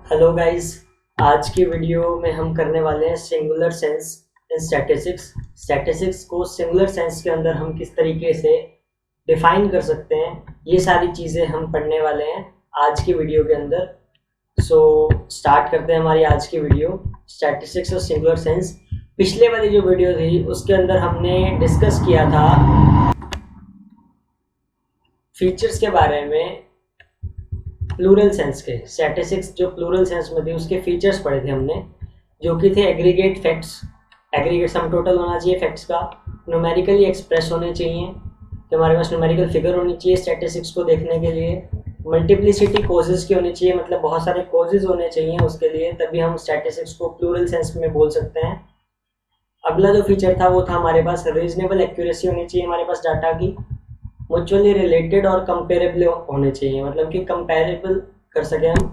Hello guys. आज की video में हम करने वाले हैं singular sense in statistics. Statistics को सिंगुलर सेंस के अंदर हम किस तरीके से डिफाइन कर सकते हैं, ये सारी चीज़ें हम पढ़ने वाले हैं आज की वीडियो के अंदर। सो स्टार्ट करते हैं हमारी आज की वीडियो, स्टैटिस्टिक्स और सिंगुलर सेंस। पिछले वाली जो वीडियो थी उसके अंदर हमने डिस्कस किया था फीचर्स के बारे में, प्लूरल सेंस के। स्टैटिस्टिक्स जो प्लूरल सेंस में थी उसके फीचर्स पढ़े थे हमने, जो कि थे aggregate facts. Aggregate sum total होना चाहिए फैक्ट्स का, न्यूमेरिकली एक्सप्रेस होने चाहिए, कि हमारे पास न्यूमेरिकल फिगर होनी चाहिए स्टैटिस्टिक्स को देखने के लिए। मल्टीप्लिसिटी कोजेस की होनी चाहिए, मतलब बहुत सारे कोजेस होने चाहिए उसके लिए, तभी हम स्टैटिस्टिक्स को प्लूरल सेंस में बोल सकते हैं। अगला जो फीचर था वो था हमारे पास रीजनेबल एक्यूरेसी होनी चाहिए हमारे पास डाटा की। म्यूचुअली रिलेटेड और कंपेरेबल होने चाहिए, मतलब कि कंपेरेबल कर सके, हम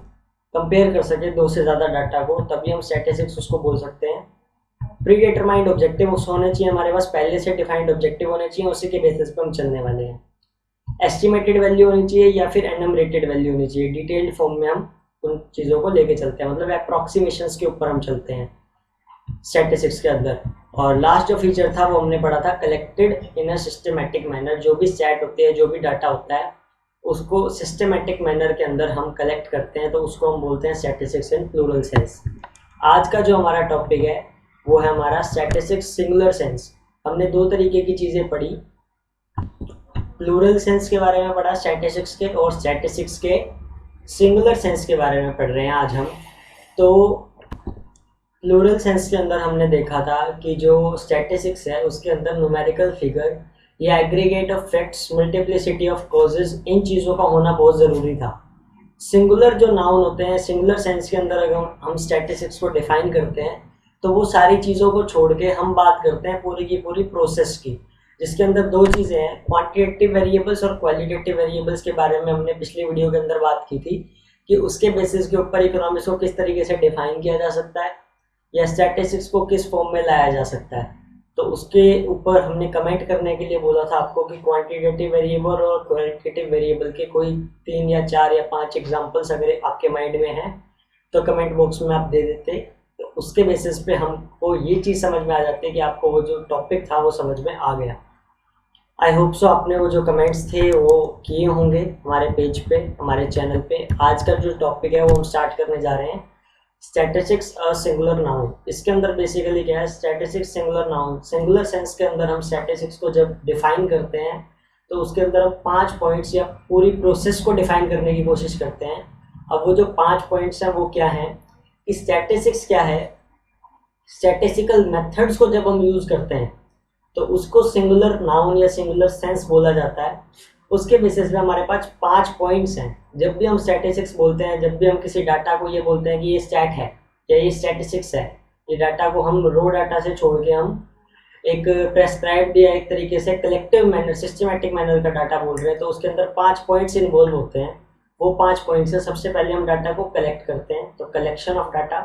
कंपेयर कर सके दो से ज़्यादा डाटा को, तभी हम स्टैटिस्टिक्स उसको बोल सकते हैं। प्री डिटरमाइंड ऑब्जेक्टिव होने चाहिए हमारे पास, पहले से डिफाइंड ऑब्जेक्टिव होने चाहिए, उसी के बेसिस पे हम चलने वाले हैं। एस्टिमेटेड वैल्यू होनी चाहिए या फिर एनमरेटेड वैल्यू होनी चाहिए, डिटेल्ड फॉर्म में हम उन चीज़ों को लेके चलते हैं, मतलब अप्रॉक्सीमेशंस के ऊपर हम चलते हैं स्टैटिस्टिक्स के अंदर। और लास्ट जो फीचर था वो हमने पढ़ा था collected in a systematic manner. जो भी स्टैट होती है, जो भी डाटा होता है, उसको सिस्टमेटिक मैनर के अंदर हम कलेक्ट करते हैं, तो उसको हम बोलते हैं स्टैटिस्टिक्स इन प्लूरल सेंस। आज का जो हमारा टॉपिक है वो है हमारा स्टैटिस्टिक्स सिंगुलर सेंस। हमने दो तरीके की चीज़ें पढ़ी, प्लूरल सेंस के बारे में पढ़ा स्टैटिस्टिक्स के, और स्टैटिस्टिक्स के सिंगुलर सेंस के बारे में पढ़ रहे हैं आज हम। तो प्लूरल सेंस के अंदर हमने देखा था कि जो स्टैटिस्टिक्स है उसके अंदर न्यूमेरिकल फिगर या aggregate of facts, multiplicity of causes, इन चीज़ों का होना बहुत ज़रूरी था। सिंगुलर जो नाउन होते हैं, सिंगुलर सेंस के अंदर अगर हम स्टैटिस्टिक्स को डिफाइन करते हैं तो वो सारी चीज़ों को छोड़ के हम बात करते हैं पूरी की पूरी प्रोसेस की, जिसके अंदर दो चीज़ें हैं, क्वांटिटेटिव वेरिएबल्स और क्वालिटेटिव वेरिएबल्स के बारे में हमने पिछली वीडियो के अंदर बात की थी, कि उसके बेसिस के ऊपर इकोनॉमिक्स को किस तरीके से डिफाइन किया जा सकता है या स्टैटिस्टिक्स को किस फॉर्म में लाया जा सकता है। तो उसके ऊपर हमने कमेंट करने के लिए बोला था आपको कि क्वांटिटेटिव वेरिएबल और क्वालिटेटिव वेरिएबल के कोई 3 या 4 या 5 एग्जांपल्स अगर आपके माइंड में हैं तो कमेंट बॉक्स में आप दे देते, तो उसके बेसिस पे हमको ये चीज़ समझ में आ जाती है कि आपको वो जो टॉपिक था वो समझ में आ गया। आई होप सो आपने वो जो कमेंट्स थे वो किए होंगे हमारे पेज पे, हमारे चैनल पे। आज का जो टॉपिक है वो हम स्टार्ट करने जा रहे हैं, स्टैटिस्टिक्स सिंगुलर नाउन। इसके अंदर बेसिकली क्या है, statistics singular noun. Singular sense के अंदर हम स्टैटिस्टिक्स को जब डिफाइन करते हैं तो उसके अंदर हम 5 पॉइंट्स या पूरी प्रोसेस को डिफाइन करने की कोशिश करते हैं। अब वो जो 5 पॉइंट्स हैं वो क्या हैं, स्टैटिस्टिक्स क्या है, स्टैटिस्टिकल मेथड्स को जब हम यूज़ करते हैं तो उसको सिंगुलर नाउन या सिंगुलर सेंस बोला जाता है। उसके बेसिस पे हमारे पास 5 पॉइंट्स हैं। जब भी हम स्टैटिस्टिक्स बोलते हैं, जब भी हम किसी डाटा को ये बोलते हैं कि ये स्टैट है या ये स्टैटिस्टिक्स है, ये डाटा को हम रो डाटा से छोड़ के हम एक प्रेस्क्राइब्ड या एक तरीके से कलेक्टिव मैनर, सिस्टमेटिक मैनर का डाटा बोल रहे हैं, तो उसके अंदर 5 पॉइंट्स इन्वॉल्व होते हैं। वो 5 पॉइंट्स है, सबसे पहले हम डाटा को कलेक्ट करते हैं, तो कलेक्शन ऑफ डाटा।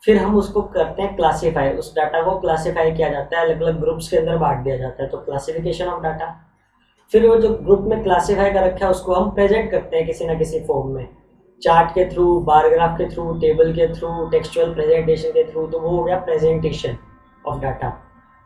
फिर हम उसको करते हैं क्लासीफाई, उस डाटा को क्लासीफाई किया जाता है, अलग अलग ग्रुप्स के अंदर बांट दिया जाता है, तो क्लासिफिकेशन ऑफ डाटा। फिर वो जो ग्रुप में क्लासीफाई कर रखा है उसको हम प्रेजेंट करते हैं किसी ना किसी फॉर्म में, चार्ट के थ्रू, बार ग्राफ के थ्रू, टेबल के थ्रू, टेक्सचुअल प्रेजेंटेशन के थ्रू, तो वो हो गया प्रेजेंटेशन ऑफ डाटा।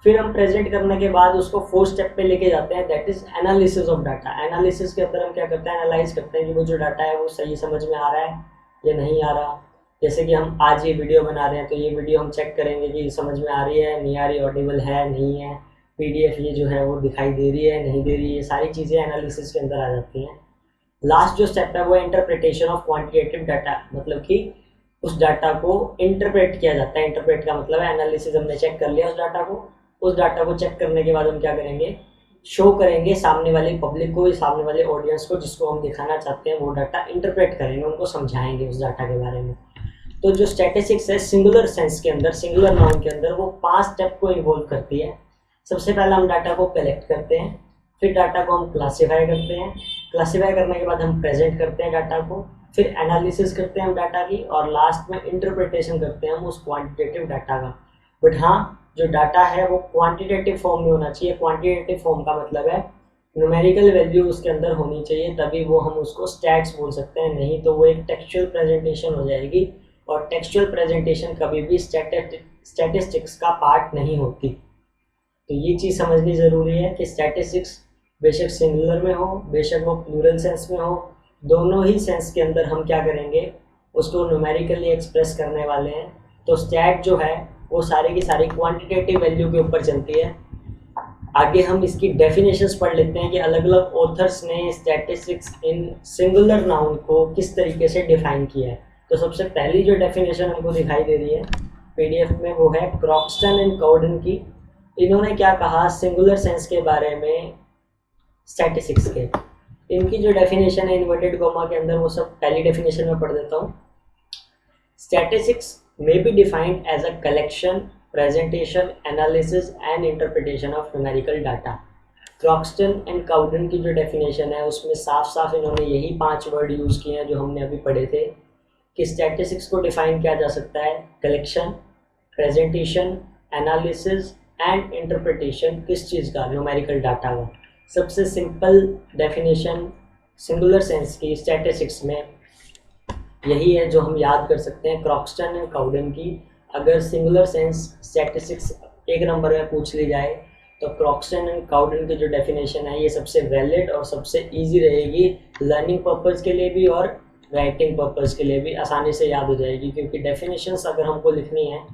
फिर हम प्रेजेंट करने के बाद उसको 4 स्टेप पे लेके जाते हैं, that is analysis of data. Analysis के अंदर हम क्या करते हैं, एनालाइज करते हैं कि वो जो डाटा है वो सही समझ में आ रहा है या नहीं आ रहा। जैसे कि हम आज ये वीडियो बना रहे हैं, तो ये वीडियो हम चेक करेंगे कि समझ में आ रही है, नहीं आ रही, ऑडिबल है, नहीं है, पीडीएफ ये जो है वो दिखाई दे रही है, नहीं दे रही है, ये सारी चीज़ें एनालिसिस के अंदर आ जाती हैं। लास्ट जो स्टेप है वो इंटरप्रिटेशन ऑफ क्वांटिटेटिव डाटा, मतलब कि उस डाटा को इंटरप्रेट किया जाता है। इंटरप्रेट का मतलब है एनालिसिस, हमने चेक कर लिया उस डाटा को, उस डाटा को चेक करने के बाद हम क्या करेंगे, शो करेंगे सामने वाली पब्लिक को, सामने वाले ऑडियंस को, जिसको हम दिखाना चाहते हैं वो डाटा इंटरप्रेट करेंगे, उनको समझाएंगे उस डाटा के बारे में। तो जो स्टैटिस्टिक्स है सिंगुलर सेंस के अंदर, सिंगुलर नाउन के अंदर, वो 5 स्टेप को इन्वॉल्व करती है। सबसे पहला हम डाटा को कलेक्ट करते हैं, फिर डाटा को हम क्लासीफाई करते हैं, क्लासीफाई करने के बाद हम प्रेजेंट करते हैं डाटा को, फिर एनालिसिस करते हैं हम डाटा की, और लास्ट में इंटरप्रिटेशन करते हैं हम उस क्वांटिटेटिव डाटा का। बट हाँ, जो डाटा है वो क्वांटिटेटिव फॉर्म में होना चाहिए। क्वांटिटेटिव फॉर्म का मतलब है न्यूमेरिकल वैल्यू उसके अंदर होनी चाहिए, तभी वो हम उसको स्टैट्स बोल सकते हैं, नहीं तो वो एक टेक्सचुअल प्रेजेंटेशन हो जाएगी, और टेक्सचुअल प्रेजेंटेशन कभी भी स्टैटिस्टिक्स का पार्ट नहीं होती। तो ये चीज़ समझनी ज़रूरी है कि स्टैटिस्टिक्स बेशक सिंगुलर में हो, बेशक वो प्लूरल सेंस में हो, दोनों ही सेंस के अंदर हम क्या करेंगे, उसको न्यूमेरिकली एक्सप्रेस करने वाले हैं। तो स्टैट जो है वो सारी की सारी क्वांटिटेटिव वैल्यू के ऊपर चलती है। आगे हम इसकी डेफिनेशंस पढ़ लेते हैं कि अलग अलग ऑथर्स ने स्टैटिस्टिक्स इन सिंगुलर नाउन को किस तरीके से डिफाइन किया है। तो सबसे पहली जो डेफिनेशन हमको दिखाई दे रही है पीडीएफ में वो है क्रॉक्सटन एंड काउडन की। इन्होंने क्या कहा सिंगुलर सेंस के बारे में स्टैटिस्टिक्स के। इनकी जो डेफिनेशन है इन्वर्टेड कॉमा के अंदर, वो सब पहली डेफिनेशन में पढ़ देता हूँ। Statistics may be defined as a collection, presentation, analysis and interpretation of numerical data. Croxton and Cowden की जो डेफिनेशन है उसमें साफ साफ इन्होंने यही 5 वर्ड यूज़ किए हैं जो हमने अभी पढ़े थे कि स्टैटिस्टिक्स को डिफाइन किया जा सकता है collection, presentation, analysis and interpretation. किस चीज़ का? न्यूमेरिकल डाटा का। सबसे सिंपल डेफिनेशन सिंगुलर सेंस की स्टैटिस्टिक्स में यही है जो हम याद कर सकते हैं क्रॉक्सटन एंड काउडन की। अगर सिंगुलर सेंस स्टैटिस्टिक्स एक नंबर में पूछ ली जाए तो क्रॉक्सटन एंड काउडन की जो डेफिनेशन है ये सबसे वैलिड और सबसे इजी रहेगी, लर्निंग पर्पज़ के लिए भी और राइटिंग पर्पज़ के लिए भी आसानी से याद हो जाएगी। क्योंकि डेफिनेशंस अगर हमको लिखनी है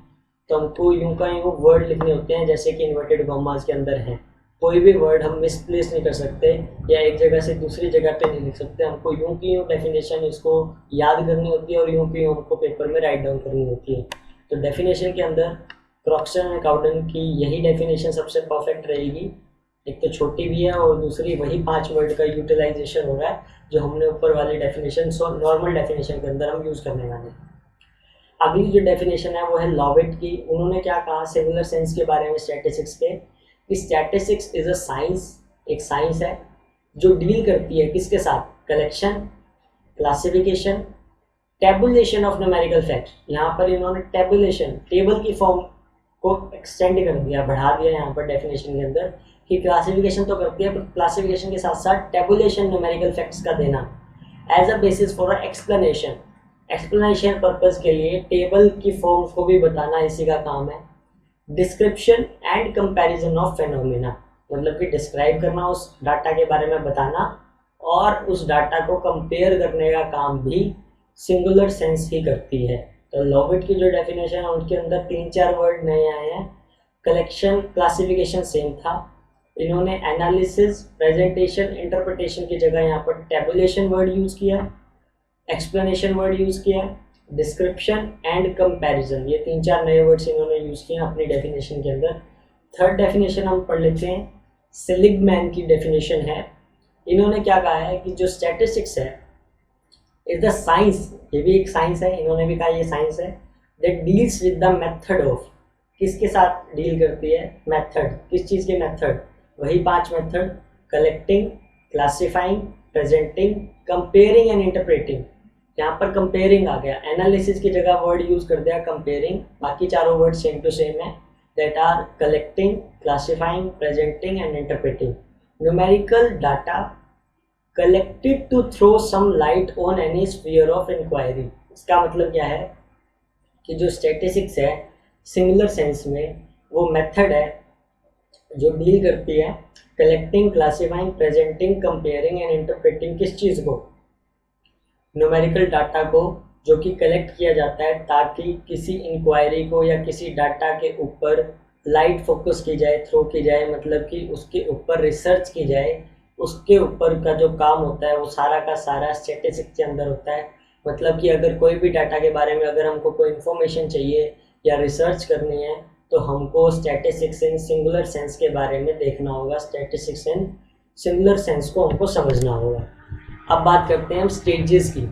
तो हमको यूं का यूं वर्ड लिखने होते हैं जैसे कि इन्वर्टेड कॉमास के अंदर हैं। कोई भी वर्ड हम मिसप्लेस नहीं कर सकते या एक जगह से दूसरी जगह पे नहीं लिख सकते। हमको यूं की यूं डेफिनेशन इसको याद करनी होती है और यूं की यूं हमको पेपर में राइट डाउन करनी होती है। तो डेफिनेशन के अंदर क्रॉक्सटन एंड काउडन की यही डेफिनेशन सबसे परफेक्ट रहेगी। एक तो छोटी भी है और दूसरी वही 5 वर्ड का यूटिलाइजेशन हो रहा है जो हमने ऊपर वाली डेफिनेशन नॉर्मल डेफिनेशन के अंदर हम यूज़ करने वाले हैं। अगली जो डेफिनेशन है वो है लॉविट की। उन्होंने क्या कहा सिंगुलर सेंस के बारे में स्टैटिस्टिक्स के कि स्टैटिस्टिक्स इज अ साइंस, एक साइंस है जो डील करती है किसके साथ? Collection, classification, tabulation of numerical fact. यहाँ पर इन्होंने टेबुलेशन, टेबल की फॉर्म को एक्सटेंड कर दिया, बढ़ा दिया यहाँ पर डेफिनेशन के अंदर कि क्लासिफिकेशन तो करती है पर क्लासिफिकेशन के साथ साथ टेबुलेशन न्यूमेरिकल फैक्ट्स का देना as a basis for a explanation. Explanation purpose के लिए टेबल की फॉर्म को भी बताना इसी का काम है। Description and comparison of phenomena, मतलब कि डिस्क्राइब करना, उस डाटा के बारे में बताना और उस डाटा को कंपेयर करने का काम भी सिंगुलर सेंस ही करती है। तो लॉविट की जो डेफिनेशन है उनके अंदर 3-4 वर्ड नए आए हैं। कलेक्शन, क्लासिफिकेशन सेम था। इन्होंने एनालिसिस, प्रेजेंटेशन, इंटरप्रिटेशन की जगह यहाँ पर टेबुलेशन वर्ड यूज़ किया, एक्सप्लेनेशन वर्ड यूज़ किया, डिस्क्रिप्शन एंड कंपैरिजन, ये 3-4 नए वर्ड्स इन्होंने यूज़ किए अपनी डेफिनेशन के अंदर। थर्ड डेफिनेशन हम पढ़ लेते हैं, सेलिगमैन की डेफिनेशन है। इन्होंने क्या कहा है कि जो स्टैटिस्टिक्स है इज द साइंस, ये भी एक साइंस है, इन्होंने भी कहा ये साइंस है, that deals with the method of, किसके साथ डील करती है? मेथड। किस चीज़ के मेथड? वही 5 method, collecting, classifying, presenting, comparing and interpreting. यहाँ पर कंपेयरिंग आ गया, एनालिसिस की जगह वर्ड यूज कर दिया कंपेयरिंग, बाकी चारों वर्ड सेम टू सेम है, that are collecting, classifying, presenting and interpreting numerical data collected to throw some light on any sphere of inquiry. इसका मतलब क्या है कि जो स्टैटिस्टिक्स है सिंगुलर सेंस में वो मेथड है जो डील करती है collecting, classifying, presenting, comparing and interpreting. किस चीज़ को? न्यूमेरिकल डाटा को, जो कि कलेक्ट किया जाता है ताकि किसी इंक्वायरी को या किसी डाटा के ऊपर लाइट फोकस की जाए, थ्रो की जाए, मतलब कि उसके ऊपर रिसर्च की जाए। उसके ऊपर का जो काम होता है वो सारा का सारा स्टैटिस्टिक्स के अंदर होता है। मतलब कि अगर कोई भी डाटा के बारे में अगर हमको कोई इन्फॉर्मेशन चाहिए या रिसर्च करनी है तो हमको स्टैटिस्टिक्स इन सिंगुलर सेंस के बारे में देखना होगा, स्टैटिस्टिक्स इन सिंगुलर सेंस को हमको समझना होगा। अब बात करते हैं हम स्टेजेस की,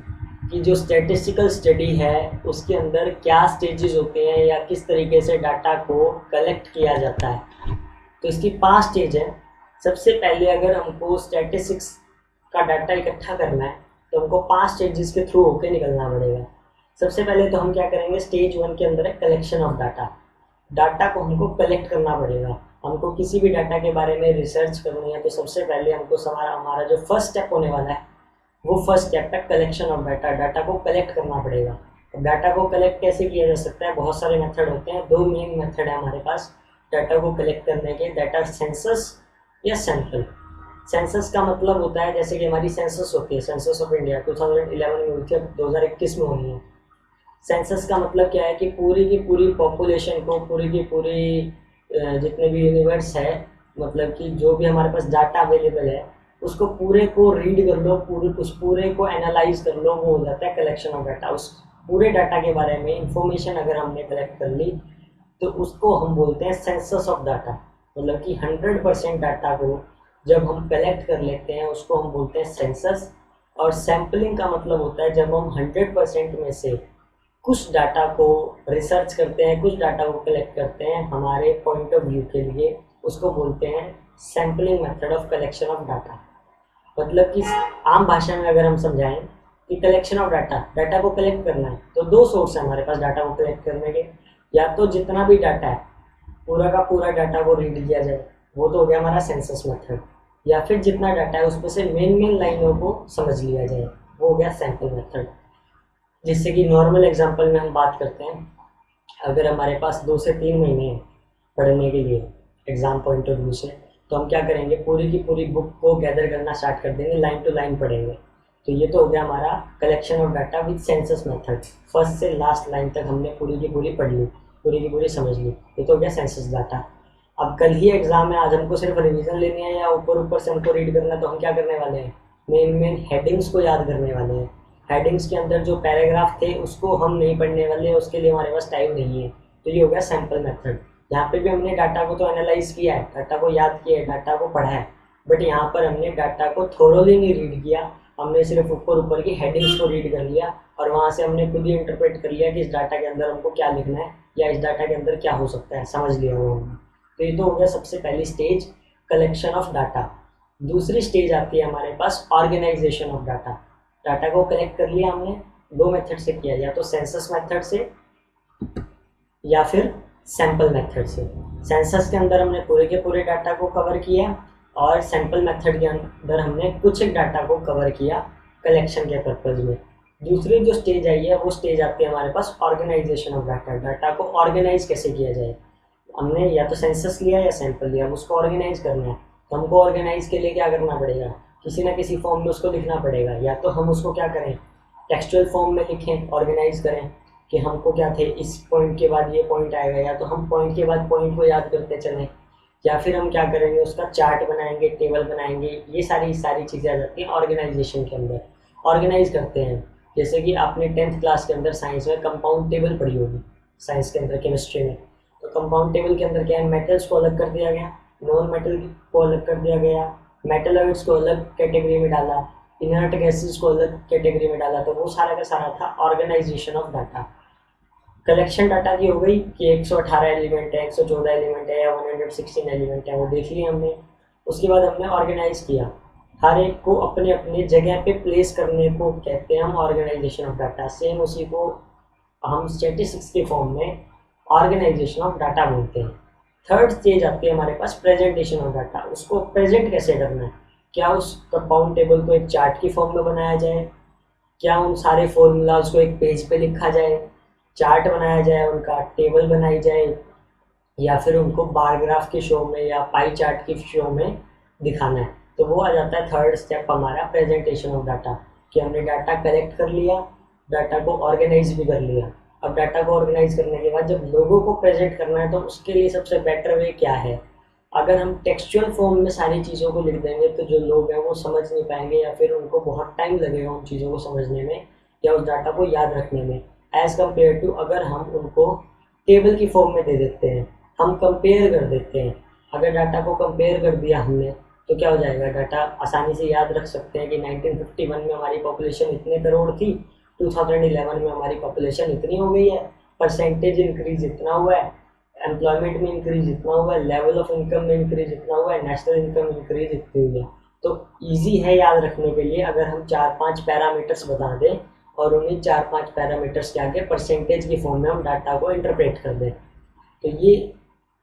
कि जो स्टैटिस्टिकल स्टडी है उसके अंदर क्या स्टेजेस होते हैं या किस तरीके से डाटा को कलेक्ट किया जाता है। तो इसकी 5 स्टेज है। सबसे पहले अगर हमको स्टैटिस्टिक्स का डाटा इकट्ठा करना है तो हमको 5 स्टेजेस के थ्रू होकर निकलना पड़ेगा। सबसे पहले तो हम क्या करेंगे, स्टेज 1 के अंदर है कलेक्शन ऑफ डाटा। डाटा को हमको कलेक्ट करना पड़ेगा। हमको किसी भी डाटा के बारे में रिसर्च करनी है तो सबसे पहले हमको हमारा जो फर्स्ट स्टेप होने वाला है वो फर्स्ट स्टेप है कलेक्शन ऑफ डाटा। डाटा को कलेक्ट करना पड़ेगा। अब डाटा को कलेक्ट कैसे किया जा सकता है? बहुत सारे मेथड होते हैं। 2 मेन मेथड है हमारे पास डाटा को कलेक्ट करने के, डाटा सेंसस या सैंपल। सेंसस का मतलब होता है जैसे कि हमारी सेंसस होती है, सेंसस ऑफ इंडिया 2011 में हुई थी, अब 2021 में होनी है। सेंसस का मतलब क्या है कि पूरी की पूरी पॉपुलेशन को, पूरी की पूरी जितने भी यूनिवर्स है, मतलब कि जो भी हमारे पास डाटा अवेलेबल है उसको पूरे को रीड कर लो, उस पूरे को एनालाइज कर लो, वो हो जाता है कलेक्शन ऑफ डाटा। उस पूरे डाटा के बारे में इंफॉर्मेशन अगर हमने कलेक्ट कर ली तो उसको हम बोलते हैं सेंसस ऑफ डाटा। मतलब कि 100% डाटा को जब हम कलेक्ट कर लेते हैं उसको हम बोलते हैं सेंसस। और सैम्पलिंग का मतलब होता है जब हम 100% में से कुछ डाटा को रिसर्च करते हैं, कुछ डाटा को कलेक्ट करते हैं हमारे पॉइंट ऑफ व्यू के लिए, उसको बोलते हैं sampling method of collection of data. मतलब कि आम भाषा में अगर हम समझाएं कि कलेक्शन ऑफ डाटा, डाटा को कलेक्ट करना है तो 2 सोर्स है हमारे पास डाटा को कलेक्ट करने के। या तो जितना भी डाटा है पूरा का पूरा डाटा को रीड किया जाए, वो तो हो गया हमारा सेंसस मेथड। या फिर जितना डाटा है उसमें से मेन लाइनों को समझ लिया जाए, वो हो गया सैंपल मेथड। जिससे कि नॉर्मल एग्जांपल में हम बात करते हैं, अगर हमारे पास 2 से 3 महीने हैं पढ़ने के लिए एग्ज़ाम पॉइंट ऑफ व्यू से, तो हम क्या करेंगे, पूरी की पूरी बुक को गैदर करना स्टार्ट कर देंगे, लाइन टू लाइन पढ़ेंगे। तो ये तो हो गया हमारा collection of data with census method. First से लास्ट लाइन तक हमने पूरी की पूरी पढ़ ली, पूरी की पूरी समझ ली, ये तो हो गया सेंसस डाटा। अब कल ही एग्जाम है, आज हमको सिर्फ रिवीजन लेनी है या ऊपर ऊपर से हमको रीड करना है, तो हम क्या करने वाले हैं, मेन हेडिंग्स को याद करने वाले हैं। हेडिंग्स के अंदर जो पैराग्राफ थे उसको हम नहीं पढ़ने वाले, उसके लिए हमारे पास टाइम नहीं है। तो ये हो गया सैम्पल मेथड। यहाँ पे भी हमने डाटा को तो एनालाइज किया है, डाटा को याद किया है, डाटा को पढ़ा है, बट यहाँ पर हमने डाटा को थोरोली नहीं रीड किया। हमने सिर्फ ऊपर ऊपर की हेडिंग्स को रीड कर लिया और वहाँ से हमने खुद ही इंटरप्रेट कर लिया कि इस डाटा के अंदर हमको क्या लिखना है या इस डाटा के अंदर क्या हो सकता है, समझ लिया वो हमने। तो ये तो हो गया सबसे पहली स्टेज, कलेक्शन ऑफ डाटा। दूसरी स्टेज आती है हमारे पास ऑर्गेनाइजेशन ऑफ डाटा। डाटा को कलेक्ट कर लिया हमने, 2 मेथड से किया, या तो सेंसस मेथड से या फिर सैंपल मेथड से। सेंसस के अंदर हमने पूरे के पूरे डाटा को कवर किया और सैंपल मेथड के अंदर हमने कुछ एक डाटा को कवर किया कलेक्शन के पर्पज में। दूसरी जो स्टेज आई है वो स्टेज आती है हमारे पास ऑर्गेनाइजेशन ऑफ डाटा। डाटा को ऑर्गेनाइज कैसे किया जाए, हमने या तो सेंसस लिया या सैंपल लिया, उसको ऑर्गेनाइज करना है। तो हमको ऑर्गेनाइज के लिए क्या करना पड़ेगा, किसी ना किसी फॉर्म में उसको लिखना पड़ेगा। या तो हम उसको क्या करें, टेक्सचुअल फॉर्म में लिखें, ऑर्गेनाइज करें कि हमको क्या थे, इस पॉइंट के बाद ये पॉइंट आएगा, या तो हम पॉइंट के बाद पॉइंट को याद करते चलें, या फिर हम क्या करेंगे, उसका चार्ट बनाएंगे, टेबल बनाएंगे। ये सारी चीज़ें आ जाती हैं ऑर्गेनाइजेशन के अंदर। ऑर्गेनाइज करते हैं, जैसे कि आपने 10th क्लास के अंदर साइंस में कंपाउंड टेबल पढ़ी होगी, साइंस के अंदर केमिस्ट्री में। तो कंपाउंड टेबल के अंदर क्या है, मेटल्स को अलग कर दिया गया, नॉन मेटल को अलग कर दिया गया, मेटलॉइड्स को अलग कैटेगरी में डाला, इनर्ट गैसेस को अलग कैटेगरी में डाला। तो वो सारा का सारा था organisation of data. Collection data की हो गई कि 118 एलिमेंट है, 114 एलिमेंट है या 116 एलिमेंट है, वो देख लिया हमने। उसके बाद हमने ऑर्गेनाइज किया, हर एक को अपने अपने जगह पे प्लेस करने को कहते हैं हम ऑर्गेनाइजेशन ऑफ डाटा। सेम उसी को हम स्टैटिस्टिक्स के फॉर्म में ऑर्गेनाइजेशन ऑफ डाटा बोलते हैं। थर्ड स्टेज आती है हमारे पास प्रेजेंटेशन ऑफ डाटा। उसको प्रेजेंट कैसे करना है, क्या उस कंपाउंड टेबल को एक चार्ट की फॉर्म में बनाया जाए, क्या उन सारे फॉर्मूलाज को एक पेज पे लिखा जाए, चार्ट बनाया जाए, उनका टेबल बनाई जाए, या फिर उनको बार ग्राफ के शो में या पाई चार्ट के शो में दिखाना है। तो वो आ जाता है थर्ड स्टेप हमारा प्रेजेंटेशन ऑफ डाटा, कि हमने डाटा कलेक्ट कर लिया, डाटा को ऑर्गेनाइज भी कर लिया। अब डाटा को ऑर्गेनाइज करने के बाद जब लोगों को प्रेजेंट करना है तो उसके लिए सबसे बेटर वे क्या है। अगर हम टेक्सचुअल फॉर्म में सारी चीज़ों को लिख देंगे तो जो लोग हैं वो समझ नहीं पाएंगे, या फिर उनको बहुत टाइम लगेगा उन चीज़ों को समझने में या उस डाटा को याद रखने में, एज़ कम्पेयर टू अगर हम उनको टेबल की फॉर्म में दे देते हैं, हम कंपेयर कर देते हैं। अगर डाटा को कंपेयर कर दिया हमने तो क्या हो जाएगा, डाटा आसानी से याद रख सकते हैं कि 1951 में हमारी पॉपुलेशन इतने करोड़ थी, 2011 में हमारी पॉपुलेशन इतनी हो गई है, परसेंटेज इंक्रीज इतना हुआ है, एम्प्लॉयमेंट में इंक्रीज इतना हुआ है, लेवल ऑफ इनकम में इंक्रीज इतना हुआ है, नेशनल इनकम इंक्रीज इतनी हुई है। तो ईजी है याद रखने के लिए अगर हम 4-5 पैरामीटर्स बता दें और उन्हीं 4-5 पैरामीटर्स के आगे परसेंटेज की फॉर्म में हम डाटा को इंटरप्रेट कर दें। तो ये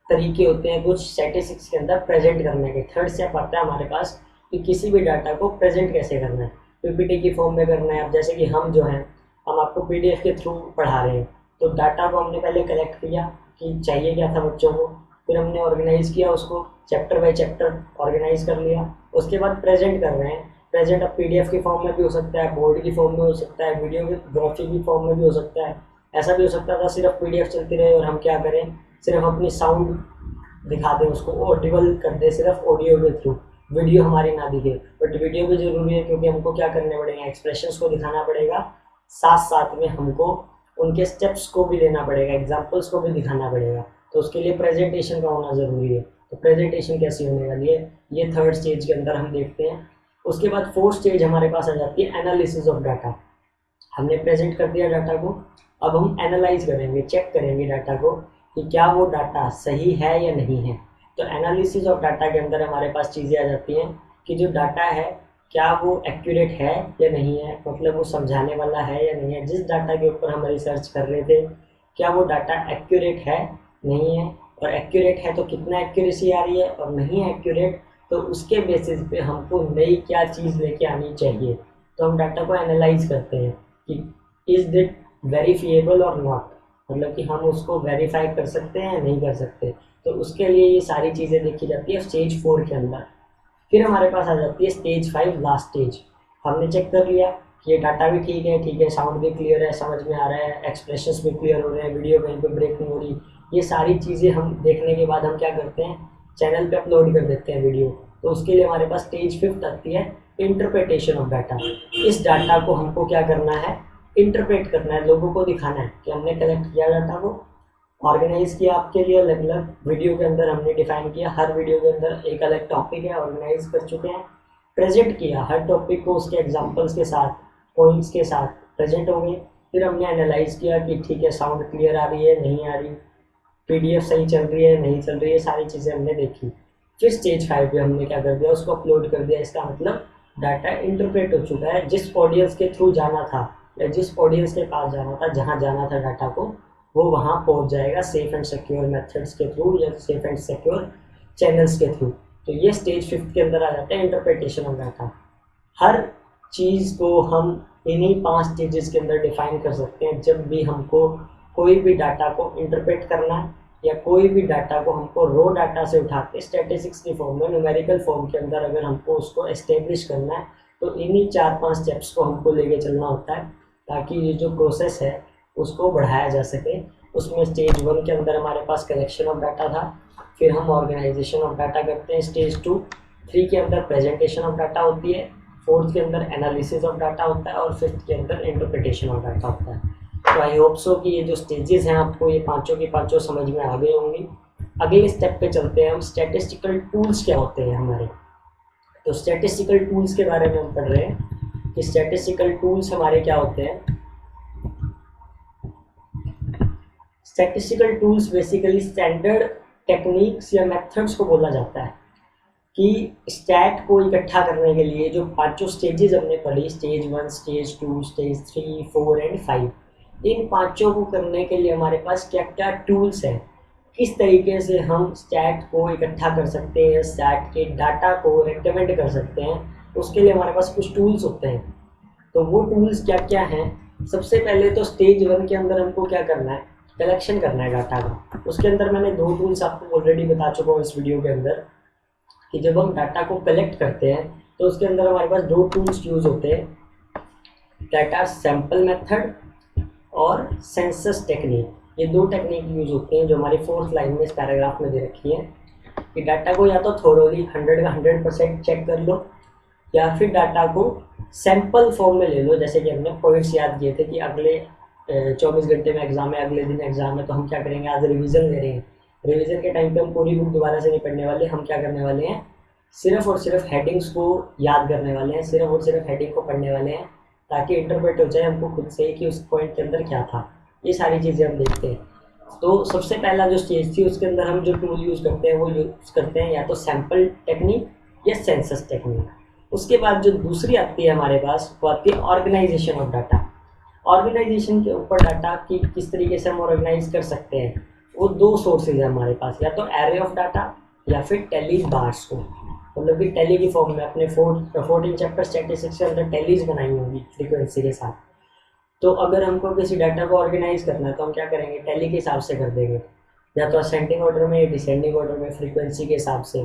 तरीके होते हैं कुछ स्टैटिस्टिक्स के अंदर प्रेजेंट करने के। थर्ड स्टेप आता है हमारे पास कि किसी भी डाटा को प्रेजेंट कैसे करना है, पीपीटी की फॉर्म में करना है। अब जैसे कि हम जो हैं हम आपको पीडीएफ के थ्रू पढ़ा रहे हैं, तो डाटा को हमने पहले कलेक्ट किया कि चाहिए क्या था बच्चों को, फिर हमने ऑर्गेनाइज किया उसको, चैप्टर बाय चैप्टर ऑर्गेनाइज कर लिया, उसके बाद प्रेजेंट कर रहे हैं। प्रेजेंट अब पीडीएफ की फॉर्म में भी हो सकता है, बोर्ड की फॉर्म में हो सकता है, वीडियोग्राफी की फॉर्म में भी हो सकता है। ऐसा भी हो सकता था सिर्फ पीडीएफ चलती रहे और हम क्या करें, सिर्फ अपनी साउंड दिखा दें, उसको ऑडिबल कर दे सिर्फ ऑडियो के थ्रू, वीडियो हमारी ना दिखे। बट वीडियो भी जरूरी है क्योंकि हमको क्या करने पड़ेगा, एक्सप्रेशंस को दिखाना पड़ेगा, साथ साथ में हमको उनके स्टेप्स को भी लेना पड़ेगा, एग्जाम्पल्स को भी दिखाना पड़ेगा। तो उसके लिए प्रेजेंटेशन का होना ज़रूरी है। तो प्रेजेंटेशन कैसी होने वाली है, ये थर्ड स्टेज के अंदर हम देखते हैं। उसके बाद फोर्थ स्टेज हमारे पास आ जाती है एनालिसिस ऑफ डाटा। हमने प्रेजेंट कर दिया डाटा को, अब हम एनालाइज करेंगे, चेक करेंगे डाटा को कि क्या वो डाटा सही है या नहीं है। तो एनालिसिस ऑफ डाटा के अंदर हमारे पास चीज़ें आ जाती हैं कि जो डाटा है क्या वो एक्यूरेट है या नहीं है, मतलब वो समझाने वाला है या नहीं है। जिस डाटा के ऊपर हम रिसर्च कर रहे थे क्या वो डाटा एक्यूरेट है नहीं है, और एक्यूरेट है तो कितना एक्यूरेसी आ रही है, और नहीं है एक्यूरेट तो उसके बेसिस पे हमको नई क्या चीज़ लेके आनी चाहिए। तो हम डाटा को एनालाइज करते हैं कि इज़ दिट वेरीफिएबल और नॉट, मतलब कि हम उसको वेरीफाई कर सकते हैं या नहीं कर सकते। तो उसके लिए ये सारी चीज़ें देखी जाती है स्टेज 4 के अंदर। फिर हमारे पास आ जाती है स्टेज 5, लास्ट स्टेज। हमने चेक कर लिया कि ये डाटा भी ठीक है, साउंड भी क्लियर है, समझ में आ रहा है, एक्सप्रेशंस भी क्लियर हो रहे हैं, वीडियो कहीं पे ब्रेक नहीं हो रही। ये सारी चीज़ें हम देखने के बाद हम क्या करते हैं, चैनल पे अपलोड कर देते हैं वीडियो। तो उसके लिए हमारे पास स्टेज 5 आती है, इंटरप्रिटेशन ऑफ डाटा। इस डाटा को हमको क्या करना है, इंटरप्रेट करना है, लोगों को दिखाना है कि हमने कलेक्ट किया डाटा को, ऑर्गेनाइज किया आपके लिए अलग अलग वीडियो के अंदर हमने डिफाइन किया, हर वीडियो के अंदर एक अलग टॉपिक है, ऑर्गेनाइज कर चुके हैं, प्रेजेंट किया हर टॉपिक को उसके एग्जांपल्स के साथ, पॉइंट्स के साथ प्रेजेंट हो गए। फिर हमने एनालाइज किया कि ठीक है साउंड क्लियर आ रही है नहीं आ रही, पीडीएफ सही चल रही है नहीं चल रही है, सारी चीज़ें हमने देखी। फिर स्टेज 5 पे हमने क्या कर दिया, उसको अपलोड कर दिया। इसका मतलब डाटा इंटरप्रेट हो चुका है, जिस ऑडियंस के थ्रू जाना था या जिस ऑडियंस के पास जाना था, जहाँ जाना था डाटा को, वो वहाँ पहुँच जाएगा सेफ एंड सिक्योर मेथड्स के थ्रू या सेफ एंड सिक्योर चैनल्स के थ्रू। तो ये स्टेज 5 के अंदर आ जाता है इंटरप्रिटेशन ऑफ डाटा। हर चीज़ को हम इन्हीं 5 स्टेजेस के अंदर डिफाइन कर सकते हैं। जब भी हमको कोई भी डाटा को इंटरप्रेट करना है या कोई भी डाटा को हमको रो डाटा से उठा के स्टैटिस्टिक्स की फॉर्म में, न्यूमेरिकल फॉर्म के अंदर अगर हमको उसको एस्टेब्लिश करना है, तो इन्हीं 4-5 स्टेप्स को हमको लेके चलना होता है ताकि ये जो प्रोसेस है उसको बढ़ाया जा सके। उसमें स्टेज 1 के अंदर हमारे पास कलेक्शन ऑफ डाटा था, फिर हम ऑर्गेनाइजेशन ऑफ डाटा करते हैं स्टेज 2, 3 के अंदर प्रेजेंटेशन ऑफ डाटा होती है, 4th के अंदर एनालिसिस ऑफ डाटा होता है, और 5th के अंदर इंटरप्रिटेशन ऑफ डाटा होता है। तो आई होप सो कि ये जो स्टेजेस हैं आपको ये पांचों की पांचों समझ में आ गए होंगी। अगले स्टेप पे चलते हैं हम, स्टैटिस्टिकल टूल्स क्या होते हैं हमारे। तो स्टैटिस्टिकल टूल्स के बारे में हम पढ़ रहे हैं कि स्टैटिस्टिकल टूल्स हमारे क्या होते हैं। Statistical tools basically standard techniques या मेथड्स को बोला जाता है कि स्टैट को इकट्ठा करने के लिए जो पांचों स्टेजेस हमने पढ़ी, स्टेज 1, स्टेज 2, स्टेज 3, 4 एंड 5, इन पांचों को करने के लिए हमारे पास क्या क्या टूल्स हैं, किस तरीके से हम स्टैट को इकट्ठा कर सकते हैं, स्टैट के डाटा को रिकमेंड कर सकते हैं, उसके लिए हमारे पास कुछ टूल्स होते हैं। तो वो टूल्स क्या क्या हैं, सबसे पहले तो स्टेज 1 के अंदर हमको क्या करना है, कलेक्शन करना है डाटा का। उसके अंदर मैंने 2 टूल्स आपको ऑलरेडी बता चुका हूँ इस वीडियो के अंदर कि जब हम डाटा को कलेक्ट करते हैं तो उसके अंदर हमारे पास 2 टूल्स यूज़ होते हैं, डाटा सैंपल मेथड और सेंसस टेक्निक। ये 2 टेक्निक यूज़ होते हैं जो हमारी 4th लाइन में इस पैराग्राफ में दे रखी है कि डाटा को या तो थोरोली 100 का 100% चेक कर लो, या फिर डाटा को सैंपल फॉर्म में ले लो। जैसे कि हमने पॉइंट्स याद किए थे कि अगले 24 घंटे में एग्जाम है, अगले दिन एग्जाम है, तो हम क्या करेंगे, आज रिवीजन ले रहे हैं। रिवीजन के टाइम पे हम पूरी बुक दोबारा से नहीं पढ़ने वाले, हम क्या करने वाले हैं, सिर्फ और सिर्फ हेडिंग्स को याद करने वाले हैं, सिर्फ और सिर्फ हेडिंग को पढ़ने वाले हैं, ताकि इंटरप्रेट हो जाए हमको खुद से कि उस पॉइंट के अंदर क्या था। ये सारी चीज़ें हम देखते हैं। तो सबसे पहला जो स्टेज थी उसके अंदर हम जो टूल यूज़ करते हैं वो यूज़ करते हैं या तो सैंपल टेक्निक या सेंसस टेक्निक। उसके बाद जो दूसरी आती है हमारे पास वो आती है ऑर्गेनाइजेशन ऑफ डाटा। ऑर्गेनाइजेशन के ऊपर डाटा की किस तरीके से हम ऑर्गेनाइज कर सकते हैं वो दो सोर्सेज है हमारे पास, या तो एरे ऑफ डाटा या फिर टेलीज बार्स को, मतलब कि टेली की फॉर्म में अपने 14 चैप्टर स्टैटिस्टिक्स के अंदर टेलीज बनाई होंगी फ्रीक्वेंसी के साथ। तो अगर हमको किसी डाटा को ऑर्गेनाइज करना है तो हम क्या करेंगे, टेली के हिसाब से कर देंगे, या तो असेंडिंग ऑर्डर में या डिसेंडिंग ऑर्डर में फ्रीक्वेंसी के हिसाब से,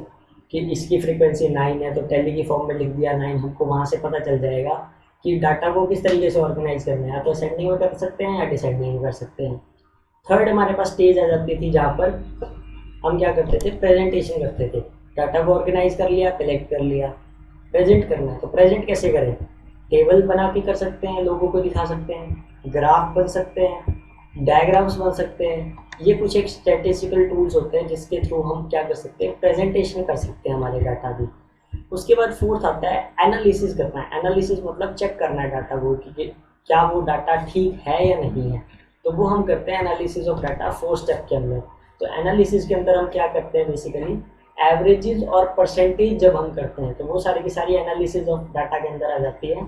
कि इसकी फ्रीक्वेंसी 9 है तो टेली की फॉर्म में लिख दिया 9, हमको वहाँ से पता चल जाएगा कि डाटा को किस तरीके से ऑर्गेनाइज करना है, या तो असेंडिंग में कर सकते हैं या डिसेंडिंग में कर सकते हैं। थर्ड हमारे पास स्टेज आ जाती थी जहाँ पर हम क्या करते थे, प्रेजेंटेशन करते थे। डाटा को ऑर्गेनाइज कर लिया, कलेक्ट कर लिया, प्रेजेंट करना है तो प्रेजेंट कैसे करें, टेबल बना के कर सकते हैं, लोगों को दिखा सकते हैं, ग्राफ बन सकते हैं, डायग्राम्स बन सकते हैं। ये कुछ एक स्टैटिस्टिकल टूल्स होते हैं जिसके थ्रू हम क्या कर सकते हैं, प्रेजेंटेशन कर सकते हैं हमारे डाटा की। उसके बाद फोर्थ आता है एनालिसिस करना है। एनालिसिस मतलब चेक करना है डाटा को कि क्या वो डाटा ठीक है या नहीं है, तो वो हम करते हैं एनालिसिस ऑफ डाटा 4 स्टेप के अंदर। तो एनालिसिस के अंदर हम क्या करते हैं, बेसिकली एवरेजेस और परसेंटेज जब हम करते हैं तो वो सारी की सारी एनालिसिस ऑफ डाटा के अंदर आ जाती है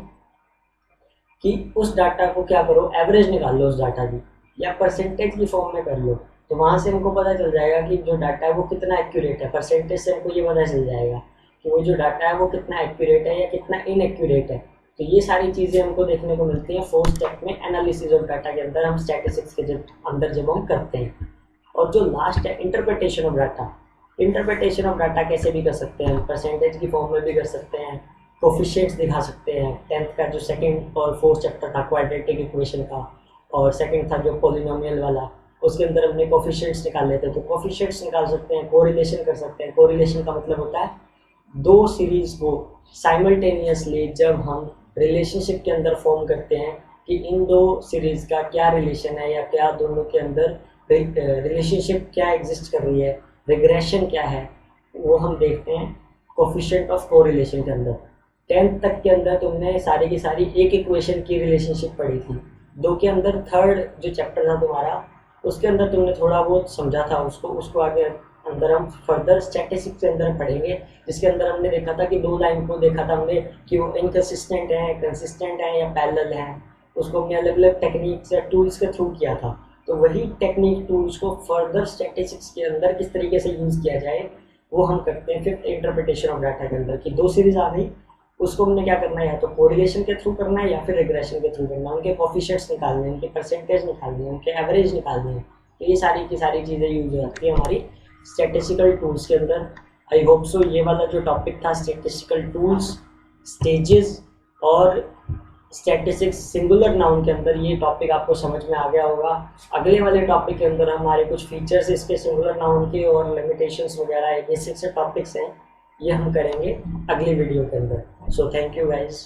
कि उस डाटा को क्या करो, एवरेज निकाल लो उस डाटा की, या परसेंटेज की फॉर्म में कर लो। तो वहाँ से हमको पता चल जाएगा कि जो डाटा है वो कितना एक्यूरेट है। परसेंटेज से हमको ये पता चल जाएगा कि वो जो डाटा है वो कितना एक्यूरेट है या कितना इनएक्यूरेट है। तो ये सारी चीज़ें हमको देखने को मिलती हैं 4 स्टेप में एनालिसिस ऑफ डाटा के अंदर, हम स्टैटिस्टिक्स के जब हम करते हैं। और जो लास्ट है interpretation of data. Interpretation of data कैसे भी कर सकते हैं, परसेंटेज की फॉर्म में भी कर सकते हैं, कोफिशिएंट्स दिखा सकते हैं। 10th का जो सेकंड और 4th चैप्टर था क्वाड्रेटिक इक्वेशन का, और सेकंड था जो पॉलिनोमियल वाला, उसके अंदर हमने कोफिशिएंट्स निकाल लेते हैं। तो कोफिशिएंट्स निकाल सकते हैं, कोरिलेशन कर सकते हैं। कोरिलेशन का मतलब होता है दो सीरीज को साइमल्टेनियसली जब हम रिलेशनशिप के अंदर फॉर्म करते हैं कि इन दो सीरीज का क्या रिलेशन है, या क्या दोनों के अंदर रिलेशनशिप क्या एग्जिस्ट कर रही है, रिग्रेशन क्या है, वो हम देखते हैं कोफिशिएंट ऑफ कोरिलेशन के अंदर। 10th तक के अंदर तुमने सारी की सारी एक इक्वेशन की रिलेशनशिप पढ़ी थी। 2 के अंदर थर्ड जो चैप्टर था तुम्हारा, उसके अंदर तुमने थोड़ा बहुत समझा था उसको आगे अंदर हम फर्दर स्टैटिस्टिक्स के अंदर पढ़ेंगे, जिसके अंदर हमने देखा था कि 2 लाइन को देखा था हमने कि वो इनकंसिस्टेंट हैं, कंसिस्टेंट हैं या पैरेलल हैं। उसको हमने अलग अलग टेक्निक्स या टूल्स के थ्रू किया था। तो वही टेक्निक टूल्स को फर्दर स्टैटिस्टिक्स के अंदर किस तरीके से यूज़ किया जाए वो हम करते हैं 5th इंटरप्रिटेशन ऑफ डाटा के अंदर। कि 2 सीरीज आ गई, उसको हमने क्या करना है, या तो कोरिलेशन के थ्रू करना है या फिर रिग्रेशन के थ्रू करना है। उनके कोफिशिएंट्स निकालने हैं, उनके परसेंटेज निकालने हैं, उनके एवरेज निकालने हैं। तो ये सारी की सारी चीज़ें यूज हो जाती है हमारी स्टैटिस्टिकल टूल्स के अंदर। आई होप सो ये वाला जो टॉपिक था स्टैटिस्टिकल टूल्स, स्टेजेस और स्टैटिस्टिक्स सिंगुलर नाउन के अंदर, ये टॉपिक आपको समझ में आ गया होगा। अगले वाले टॉपिक के अंदर हमारे कुछ फीचर्स इसके सिंगुलर नाउन के और लिमिटेशंस वगैरह बेसिक से टॉपिक्स हैं, ये हम करेंगे अगली वीडियो के अंदर। So thank you guys.